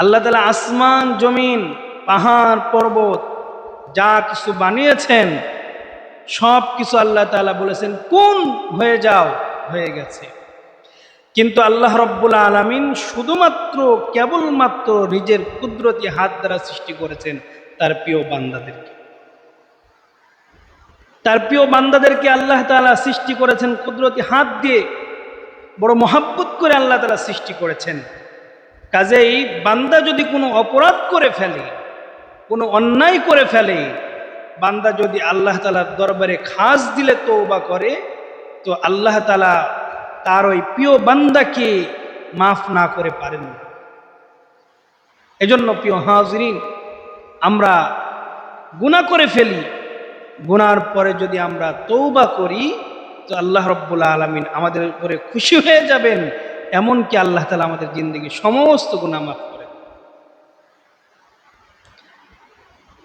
আল্লাহ তাআলা আসমান জমিন পাহাড় পর্বত যা কিছু বানিয়েছেন সব কিছু আল্লাহ তাআলা বলেছেন কোন হয়ে যাও, হয়ে গেছে। কিন্তু আল্লাহ রব্বুল আলামিন শুধুমাত্র কেবলমাত্র নিজের কুদরতি হাত দ্বারা সৃষ্টি করেছেন তার প্রিয় বান্দাদেরকে। তার প্রিয় বান্দাদেরকে আল্লাহ তাআলা সৃষ্টি করেছেন কুদরতি হাত দিয়ে, বড় মহাব্বত করে আল্লাহ তাআলা সৃষ্টি করেছেন। কাজেই বান্দা যদি কোনো অপরাধ করে ফেলে, কোনো অন্যায় করে ফেলে, বান্দা যদি আল্লাহ তাআলার দরবারে খাস দিলে তওবা করে, তো আল্লাহ তাআলা তার ওই প্রিয় বান্দাকে মাফ না করে পারেন না। এজন্য প্রিয় হাজিরিন, আমরা গুনাহ করে ফেলি, গুনার পরে যদি আমরা তওবা করি তো আল্লাহ রব্বুল আলামিন আমাদের উপরে খুশি হয়ে যাবেন, এমনকি আল্লাহ তাআলা আমাদের জিন্দেগির সমস্ত গুনাহ মাফ করে।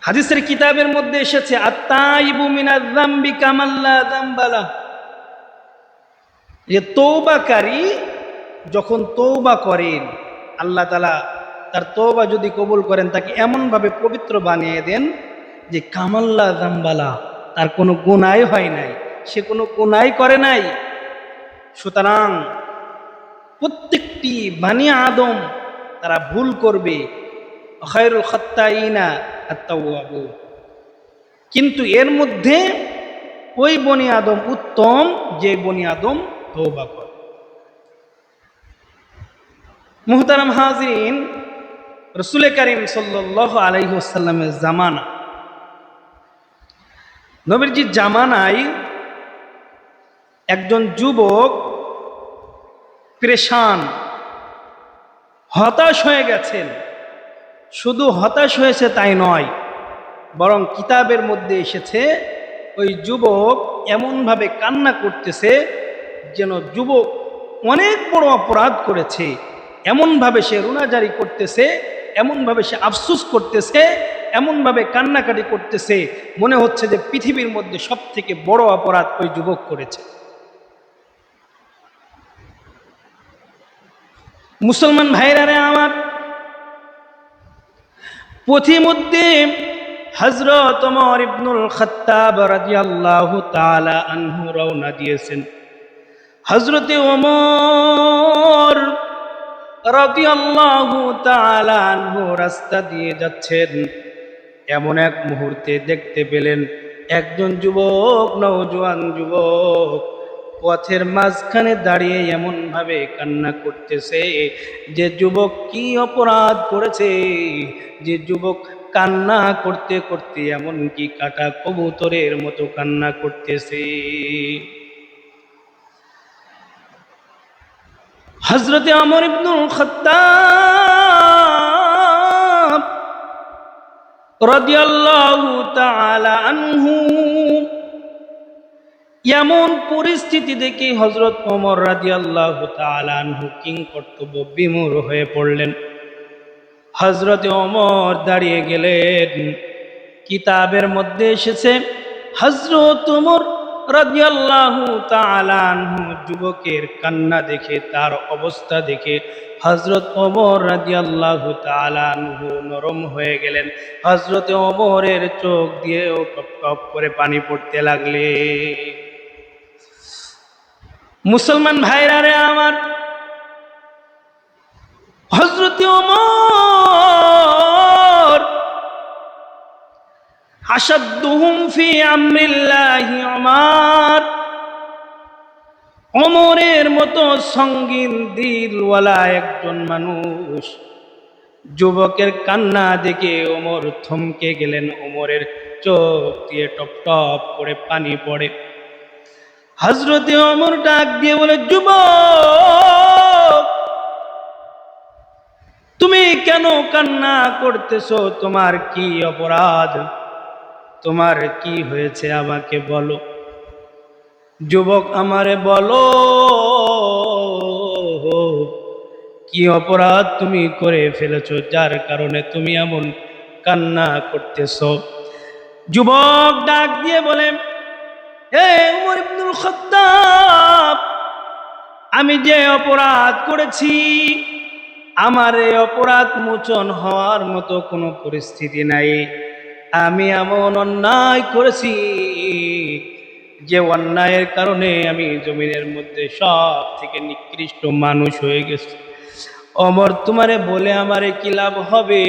হাদিসের কিতাবের মধ্যে এসেছে আত-তাইবু মিনাজ যামবি কামাল্লা যামবালা, যে তওবাকারী যখন তওবা করেন আল্লাহ তাআলা তার তওবা যদি কবুল করেন তাকে এমনভাবে পবিত্র বানিয়ে দেন যে কামাল্লা যামবালা, তার কোনো গুনাহ হয় নাই, সে কোনো গুনাহ করে নাই। সুতরাং প্রত্যেকটি বনি আদম তারা ভুল করবে, খায়রুল খাত্তাইনা আত-তাওয়াবুন, কিন্তু এর মধ্যে ওই বনি আদম উত্তম যে বনি আদম তওবা করে। মুহতারাম হাজিরিন, রাসূল করিম সাল্লাল্লাহু আলাইহি ওয়াসাল্লামের জামানা, নবীজির জামানায় একজন যুবক পেরেশান, হতাশ হয়ে গেছেন। শুধু হতাশ হয়েছে তাই নয়, বরং কিতাবের মধ্যে এসেছে ওই যুবক এমনভাবে কান্না করতেছে যেন যুবক অনেক বড় অপরাধ করেছে, এমনভাবে সে রুনাজারি করতেছে, এমনভাবে সে আফসোস করতেছে, এমনভাবে কান্নাকাটি করতেছে, মনে হচ্ছে যে পৃথিবীর মধ্যে সব থেকে বড় অপরাধ ওই যুবক করেছে। মুসলমান ভাইরা রে আমার, পথিমধ্যে হযরত ওমর ইবনুল খাত্তাব রাদিয়াল্লাহু তাআলা আনহু রওনা দিয়েছেন। হযরত ওমর রাদিয়াল্লাহু তাআলা আনহু রাস্তা দিয়ে যাচ্ছেন, এমন এক মুহূর্তে দেখতে পেলেন একজন যুবক, নওজোয়ান যুবক পথের মাঝখানে দাঁড়িয়ে এমন ভাবে কান্না করতেছে যে যুবক কি অপরাধ করেছে, যে যুবক কান্না করতে করতে এমনকি কাটা কবুতরের মতো কান্না করতেছে। হযরত ওমর ইবনুল খাত্তাব রাদিয়াল্লাহু তাআলা আনহু এমন পরিস্থিতি দেখে হযরত ওমর রাদিয়াল্লাহু তাআলা আনহু কিংকর্তব্য বিমূঢ় হয়ে পড়লেন। হযরত ওমর দাঁড়িয়ে গেলেন। কিতাবের মধ্যে এসেছে হযরত ওমর রাদিয়াল্লাহু তাআলা আনহু যুবকের কান্না দেখে, তার অবস্থা দেখে হযরত ওমর রাদিয়াল্লাহু তাআলা আনহু নরম হয়ে গেলেন। হযরত ওমরের চোখ দিয়েও টপ টপ করে পানি পড়তে লাগলে। মুসলমান ভাইরা রে আমার, হযরত ওমর আশাদ্দুহুম ফি আমরিল্লাহি ওমর, ওমরের মতো সঙ্গীন দিলওয়ালা একজন মানুষ যুবকের কান্না দেখে ওমর থমকে গেলেন। ওমরের চোখ দিয়ে টপ টপ করে পানি পড়ে। হযরত ওমর ডাক দিয়ে বলে, যুবক তুমি কেন কান্না করতেছো? তোমার কি অপরাধ? তোমার কি হয়েছে আমাকে বলো। যুবক, আমারে বলো কি অপরাধ তুমি করে ফেলেছো যার কারণে তুমি এমন কান্না করতেছো। যুবক ডাক দিয়ে বলে, হে ওমর ইবনুল খাত্তাব, আমি যে অপরাধ করেছি আমার এই অপরাধ মোচন হওয়ার মতো কোনো পরিস্থিতি নাই। আমি এমন অন্যায় করেছি যে অন্যায়ের কারণে আমি জমিনের মধ্যে সব থেকে নিকৃষ্ট মানুষ হয়ে গেছি। অমর, তোমারে বলে আমারে কি লাভ হবে?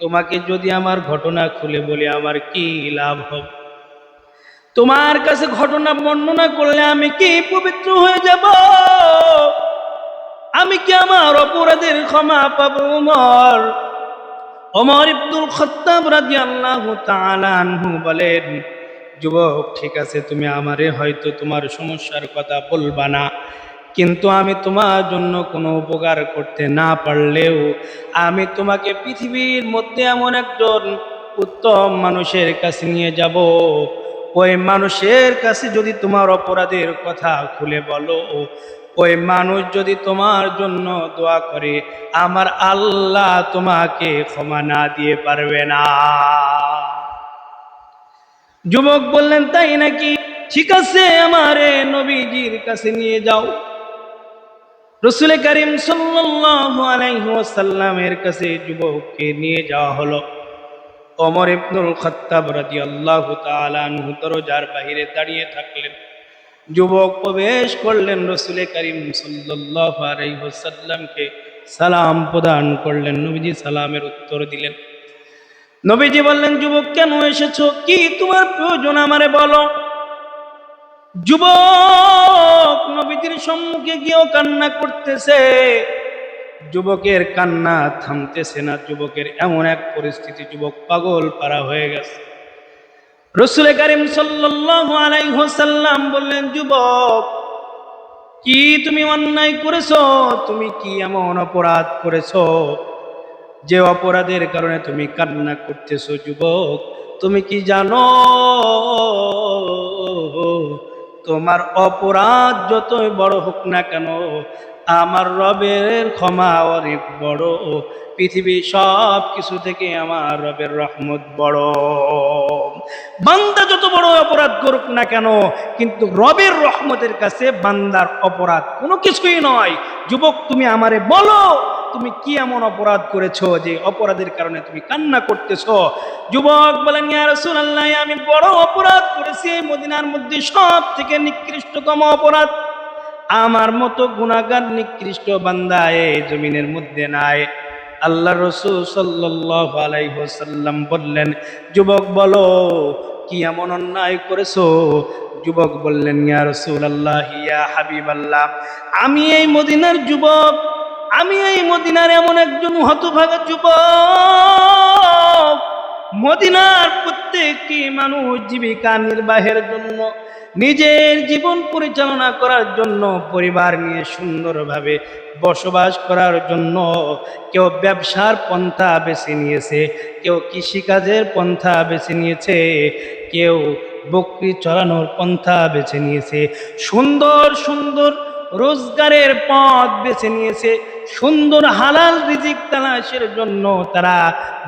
তোমাকে যদি আমার ঘটনা খুলে বলি আমার কি লাভ হবে? তোমার কাছে ঘটনা বর্ণনা করলে আমি কি পবিত্র হয়ে যাব? আমি কি আমার অপরাধের ক্ষমা পাবো? ওমর ইবনুল খাত্তাব রাদিয়াল্লাহু তাআলা আনহু বলেন, যুবক, ঠিক আছে, তুমি আমারে হয়তো তোমার সমস্যার কথা বলবা না, কিন্তু আমি তোমার জন্য কোনো উপকার করতে না পারলেও আমি তোমাকে পৃথিবীর মধ্যে এমন একজন উত্তম মানুষের কাছে নিয়ে যাব। ওই মানুষের কাছে যদি তোমার অপরাধের কথা খুলে বলো, ওই মানুষ যদি তোমার জন্য দোয়া করে, আমার আল্লাহ তোমাকে ক্ষমা না দিয়ে পারবে না। যুবক বললেন, তাই নাকি? ঠিক আছে, আমারে নবীজির কাছে নিয়ে যাও। রাসূল করিম সাল্লাল্লাহু আলাইহি ওয়াসাল্লামের কাছে যুবককে নিয়ে যাওয়া হলো। ওমর ইবনুল খাত্তাব রাদিয়াল্লাহু তাআলা আনহু দরজার বাইরে দাঁড়িয়ে থাকলেন। যুবক প্রবেশ করলেন, রাসূল করিম সাল্লাল্লাহু আলাইহি ওয়াসাল্লামকে সালাম প্রদান করলেন। নবীজি সালামের উত্তর দিলেন। নবীজি বললেন, যুবক, কেন এসেছো? কি তোমার প্রয়োজন আমারে বলো। যুবক নবীজির সম্মুখে গিয়েও কান্না করতেছে। যুবকের কান্না থামতেছে না। যুবকের এমন এক পরিস্থিতি, যুবক পাগল পারা হয়ে গেছে। রাসূল করিম সাল্লাল্লাহু আলাইহি ওয়াসাল্লাম বললেন, যুবক, কি তুমি অন্যায় করেছো? তুমি কি এমন অপরাধ করেছো যে অপরাধের কারণে তুমি কান্না করতেছো? যুবক, তুমি কি জানো তোমার অপরাধ যতই বড় হোক না কেন, আমার রবের ক্ষমা অনেক বড়। পৃথিবীর সব কিছু থেকে আমার রবের রহমত বড়। বান্দা যত বড় অপরাধ করুক না কেন, কিন্তু রবের রহমতের কাছে বান্দার অপরাধ কোনো কিছুই নয়। যুবক, তুমি আমারে বলো, তুমি কি এমন অপরাধ করেছো যে অপরাধের কারণে তুমি কান্না করতেছো? যুবক বলেন, ইয়া রাসূলুল্লাহ, আমি বড় অপরাধ করেছি। মদিনার মধ্যে সব থেকে নিকৃষ্টতম অপরাধ। আমার মতো গুনাহগার নিকৃষ্ট বান্দা এই জমিনের মধ্যে নাই। আল্লাহ রাসূল সাল্লাল্লাহু আলাইহি ওয়াসাল্লাম বললেন, যুবক, বলো কি এমন অন্যায় করেছো? যুবক বললেন, ইয়া রাসূলুল্লাহ, ইয়া হাবিবাল্লাহ, আমি এই মদিনার যুবক, আমি এই মদিনার এমন একজন হতভাগা যুবক। মদিনার প্রত্যেকটি মানুষ জীবিকা নির্বাহের জন্য, নিজের জীবন পরিচালনা করার জন্য, পরিবার নিয়ে সুন্দরভাবে বসবাস করার জন্য কেউ ব্যবসার পন্থা বেছে নিয়েছে, কেউ কৃষিকাজের পন্থা বেছে নিয়েছে, কেউ বকরি চড়ানোর পন্থা বেছে নিয়েছে, সুন্দর সুন্দর রোজগারের পথ বেছে নিয়েছে, সুন্দর হালাল রিজিক তালাশের জন্য তারা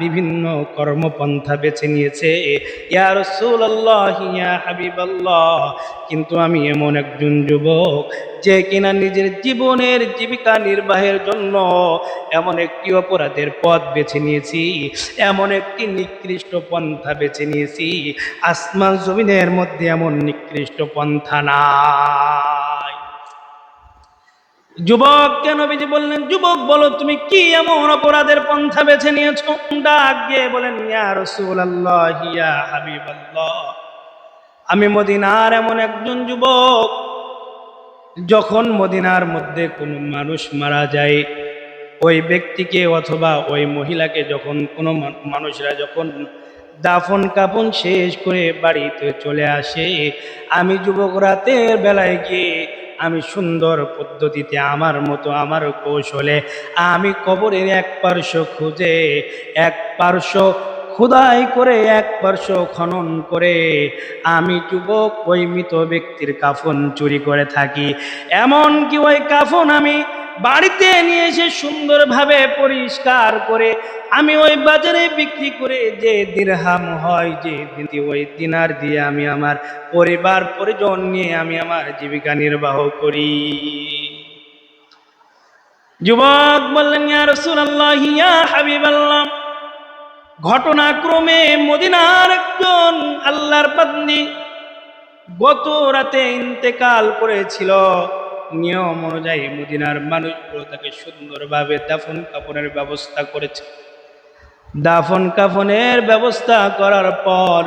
বিভিন্ন কর্মপন্থা বেছে নিয়েছে। ইয়া রাসূলুল্লাহ, ইয়া হাবিবাল্লাহ, কিন্তু আমি এমন একজন যুবক যে কিনা নিজের জীবনের জীবিকা নির্বাহের জন্য এমন একটি অপরাধের পথ বেছে নিয়েছি, এমন একটি নিকৃষ্ট পন্থা বেছে নিয়েছি, আসমান জমিনের মধ্যে এমন নিকৃষ্ট পন্থা নাই। যুবককে নবীজি বললেন, যুবক, বলো তুমি কি এমন অপরাধের পন্থা বেছে নিয়েছো? ডাক দিয়ে বলেন, ইয়া রাসূলুল্লাহ, ইয়া হাবিবাল্লাহ, আমি মদিনার এমন একজন যুবক, যখন মদিনার মধ্যে কোনো মানুষ মারা যায়, ওই ব্যক্তিকে অথবা ওই মহিলাকে যখন কোনো মানুষরা যখন দাফন কাফন শেষ করে বাড়িতে চলে আসে, আমি যুবক রাতের বেলায় গিয়ে আমি সুন্দর পদ্ধতিতে আমার মতো আমার কৌশলে আমি কবরের এক পার্শ্ব খুঁজে, এক পার্শ্ব খোদাই করে, এক পার্শ্ব খনন করে আমি যুবক ওই মৃত ব্যক্তির কাফন চুরি করে থাকি। এমনকি ওই কাফন আমি বাড়িতে নিয়ে এসে সুন্দরভাবে পরিষ্কার করে আমি ওই বাজারে বিক্রি করে যে দিরহাম হয়, যে ওই দিনার দিয়ে আমি আমার পরিবার পরিজন নিয়ে আমি আমার জীবিকা নির্বাহ করি। যুবক বললেন, ইয়া রাসূলুল্লাহ, ইয়া হাবিবাল্লাহ, ঘটনাক্রমে মদিনার একজন আল্লাহর বান্দী গত রাতে ইন্তেকাল করেছিল। নিয়ম অনুযায়ী মদিনার মানুষগুলো তাকে সুন্দরভাবে দাফন কাফনের ব্যবস্থা করেছে। দাফন কাফনের ব্যবস্থা করার পর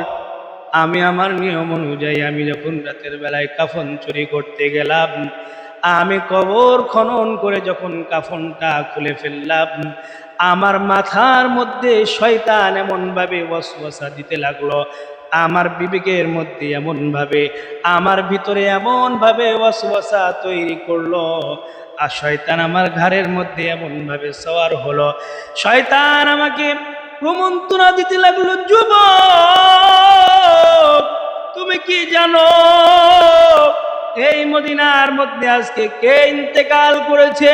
আমি আমার নিয়ম অনুযায়ী আমি যখন রাতের বেলায় কাফন চুরি করতে গেলাম, আমি কবর খনন করে যখন কাফনটা খুলে ফেললাম, আমার মাথার মধ্যে শয়তান এমনভাবে ওয়াসওয়াসা দিতে লাগলো, আমার বিবেকের মধ্যে এমনভাবে, আমার ভিতরে এমনভাবে ওয়াসওয়াসা তৈরি করলো, আর শয়তান আমার ঘাড়ের মধ্যে এমনভাবে সওয়ার হলো। শয়তান আমাকে প্রমন্ত্রণা দিতে লাগলো, যুবক তুমি কি জানো এই মদিনার মধ্যে আজকে কে ইন্তেকাল করেছে?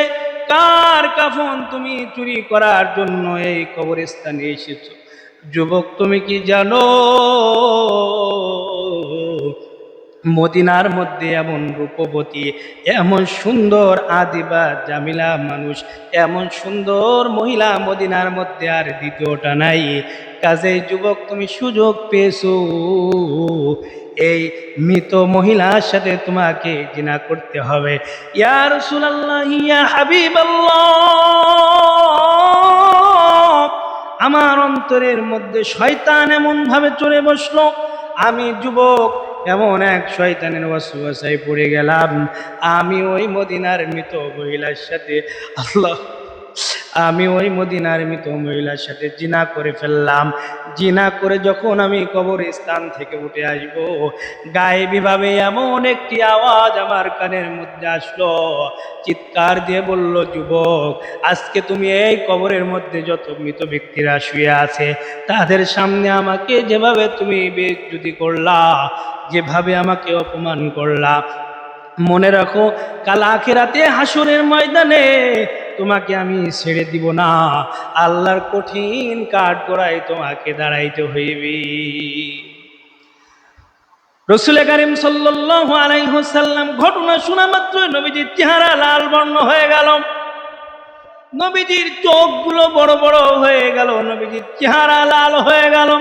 কার কাফন তুমি চুরি করার জন্য এই কবরস্থানে এসেছো? যুবক তুমি কি জানো মদিনার মধ্যে এমন রূপবতী, এমন সুন্দর আদিবা জামিলা মানুষ, এমন সুন্দর মহিলা মদিনার মধ্যে আর দ্বিতীয়টা নাই। কাজে যুবক তুমি সুযোগ পেয়েছো এই মৃত মহিলার সাথে তোমাকে জিনা করতে হবে। ইয়া রাসূলুল্লাহ, ইয়া হাবিবাল্লাহ, আমার অন্তরের মধ্যে শয়তান এমন ভাবে চড়ে বসলো, আমি যুবক এমন এক শয়তানের ওয়াসওয়াসায় পড়ে গেলাম। আমি ওই মদিনার মৃত মহিলার সাথে আমি ওই মদিনার মৃত মহিলার সাথে জিনা করে ফেললাম। জিনা করে যখন আমি কবরস্থান থেকে উঠে আসব, গায়েবীভাবে এমন একটি আওয়াজ আমার কানের মধ্যে আসলো, চিৎকার দিয়ে বলল, যুবক আজকে তুমি এই কবরের মধ্যে যত মৃত ব্যক্তিরা শুয়ে আছে তাদের সামনে আমাকে যেভাবে তুমি বেইজ্জতি করলা, যেভাবে আমাকে অপমান করলা, মনে রাখো কাল আখিরাতে হাসরের ময়দানে তোমাকে আমি ছেড়ে দিব না, আল্লাহর কঠিন কাঠগড়ায় তোমাকে দাঁড়াইতে হইবে। রাসূল কারীম সাল্লাল্লাহু আলাইহি ওয়াসাল্লাম ঘটনা শোনা মাত্র নবীজির চেহারা লাল বর্ণ হয়ে গেল, নবীজির চোখগুলো বড় বড় হয়ে গেল, নবীজির চেহারা লাল হয়ে গেল।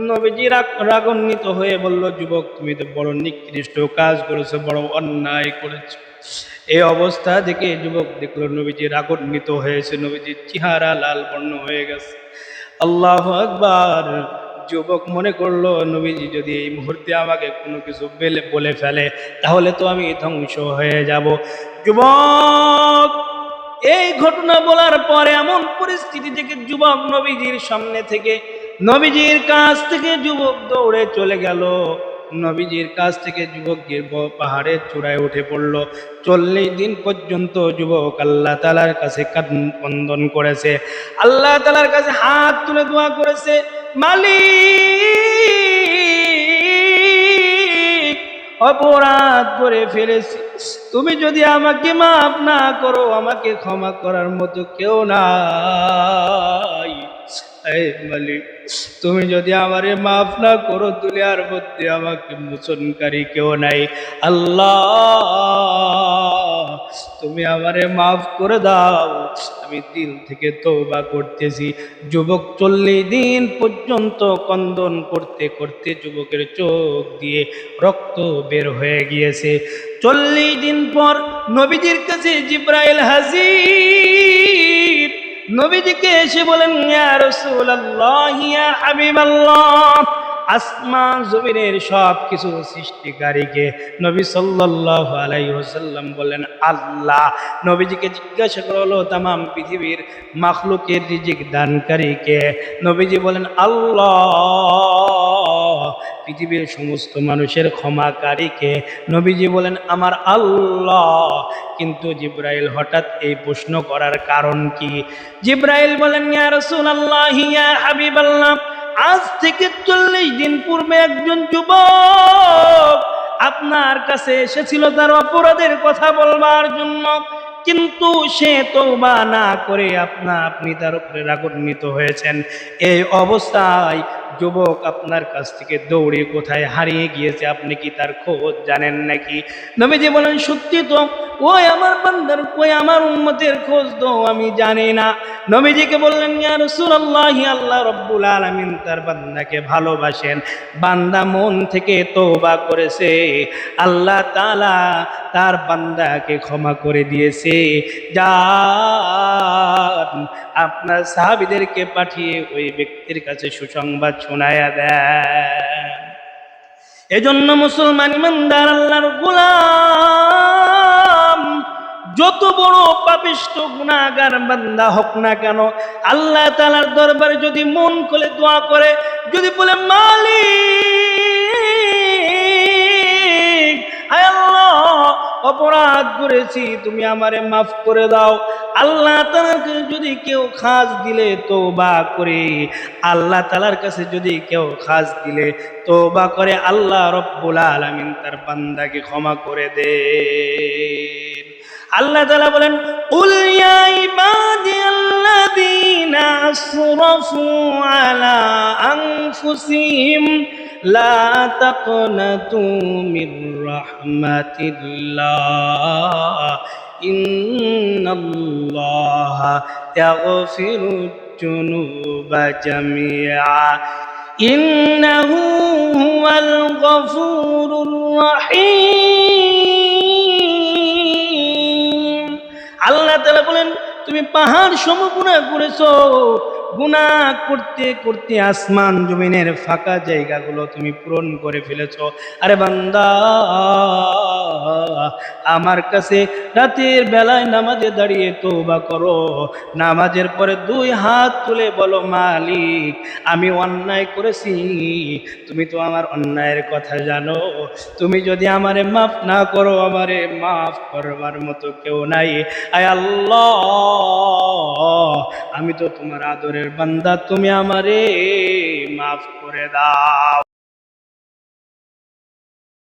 নবীজি রাগান্বিত হয়ে বলল, যুবক তুমি তো বড় নিকৃষ্ট কাজ করেছো, বড় অন্যায় করেছো। এই অবস্থা দেখে যুবক দেখলো নবীজি রাগান্বিত হয়েছে, নবীজির চেহারা লাল বর্ণ হয়ে গেছে। আল্লাহু আকবার। যুবক মনে করলো নবীজি যদি এই মুহূর্তে আমাকে কোনো কিছু বলে ফেলে তাহলে তো আমি ধ্বংস হয়ে যাব। যুবক এই ঘটনা বলার পরে এমন পরিস্থিতি থেকে যুবক নবীজির সামনে থেকে, নবীজির কাছ থেকে যুবক দৌড়ে চলে গেল। নবীজির কাছ থেকে যুবক গিয়ে পাহাড়ের চূড়ায় উঠে পড়ল। 40 দিন পর্যন্ত যুবক আল্লাহ তাআলার কাছে ক্রন্দন করেছে, আল্লাহ তাআলার কাছে হাত তুলে দোয়া করেছে, মালিক অপরাধ করে ফেলেছি, তুমি যদি আমাকে মাফ না করো, আমাকে ক্ষমা করার মতো কেউ নাই। মালিক তুমি যদি আমারে মাফ না করো, দুনিয়ার মধ্যে আমাকে মোচনকারী কেউ নাই। আল্লাহ তুমি আমারে মাফ করে দাও, আমি দিল থেকে তওবা করতেছি। যুবক 40 দিন পর্যন্ত ক্রন্দন করতে করতে যুবকের চোখ দিয়ে রক্ত বের হয়ে গিয়েছে। 40 দিন পর নবীজির কাছে জিবরাইল হাজির। নবীজিকে এসে বলেন, ইয়া রাসূলুল্লাহ, ইয়া হাবিবাল্লাহ, আসমান জমিনের সব কিছু সৃষ্টিকারীকে? নবী সাল্লাল্লাহু আলাইহি ওয়াসাল্লাম বলেন, আল্লাহ। নবীজিকে জিজ্ঞাসা করা হলো, তামাম পৃথিবীর মাখলুকের রিজিক দানকারীকে? নবীজি বলেন, আল্লাহ। পৃথিবীর সমস্ত মানুষের ক্ষমাকারীকে? নবীজি বলেন, আমার আল্লাহ। কিন্তু জিবরাইল হঠাৎ এই প্রশ্ন করার কারণ কি? জিবরাইল বলেন, ইয়া রাসূলুল্লাহ, ইয়া হাবিবাল্লাহ, আজ থেকে 40 দিন পূর্বে একজন যুবক আপনার কাছে এসেছিল তার অপরাধের কথা বলবার জন্য, কিন্তু সে তওবা না করে আপনি তার উপরে রাগান্বিত হয়েছেন। এই অবস্থায় যুবক আপনার কাছ থেকে দৌড়ে কোথায় হারিয়ে গিয়েছে, আপনি কি তার খোঁজ জানেন নাকি? নবীজি বলেন, সত্যি তো, ওই আমার বান্দার, ওই আমার উম্মতের খোঁজ তো আমি জানি না। নবীজিকে বললেন, ইয়া রাসূলুল্লাহ, আল্লাহ রাব্বুল আলামিন তার বান্দাকে ভালোবাসেন, বান্দা মন থেকে তওবা করেছে, আল্লাহ তাআলা তার বান্দাকে ক্ষমা করে দিয়েছে। যান আপনার সাহাবীদেরকে পাঠিয়ে ওই ব্যক্তির কাছে সুসংবাদ শোনায়া দেন। এজন্য মুসলমান ইমানদার আল্লাহর গোলাম যত বড় পাপিষ্ঠ গুনাহগার বান্দা হোক না কেন, আল্লাহ তাআলার দরবারে যদি মন খুলে দোয়া করে, যদি বলে, মালিক, আয় আল্লাহ, অপরাধ করেছি, তুমি আমারে মাফ করে দাও, আল্লাহ তাআলার কাছে যদি কেউ খাস দিলে তওবা করে, আল্লাহ তাআলার কাছে যদি কেউ খাস দিলে তওবা করে, আল্লাহ রব্বুল আলামিন তার বান্দাকে ক্ষমা করে দেন। আল্লাহ তাআলা বলেন, কুল ইয়া ইবাদিয়াল্লাযীনা আসরাফু আলা আনফুসিহিম লা তাকনাতু মির রাহমাতিল্লাহ ইন্নাল্লাহা ইয়াগফিরুজ যুনুবা জামিআ ইন্নাহু হুয়াল গফুরুর রহিম। আল্লাহ তাআলা বলেন, তুমি পাহাড় সম গুনাহ করেছো, গুনাহ করতে করতে আসমান জমিনের ফাঁকা জায়গাগুলো তুমি পূরণ করে ফেলেছো। আরে বান্দা, আমার কাছে রাতের বেলায় নামাজে দাঁড়িয়ে তওবা করো, নামাজের পরে দুই হাত তুলে বলো, মালিক, আমি অন্যায় করেছি, তুমি তো আমার অন্যায়ের কথা জানো, তুমি যদি আমারে মাফ না করো, আমারে মাফ করবার মতো কেউ নাই। আয় আল্লাহ, আমি তো তোমার আদরের বান্দা, তুমি আমারে মাফ করে দাও।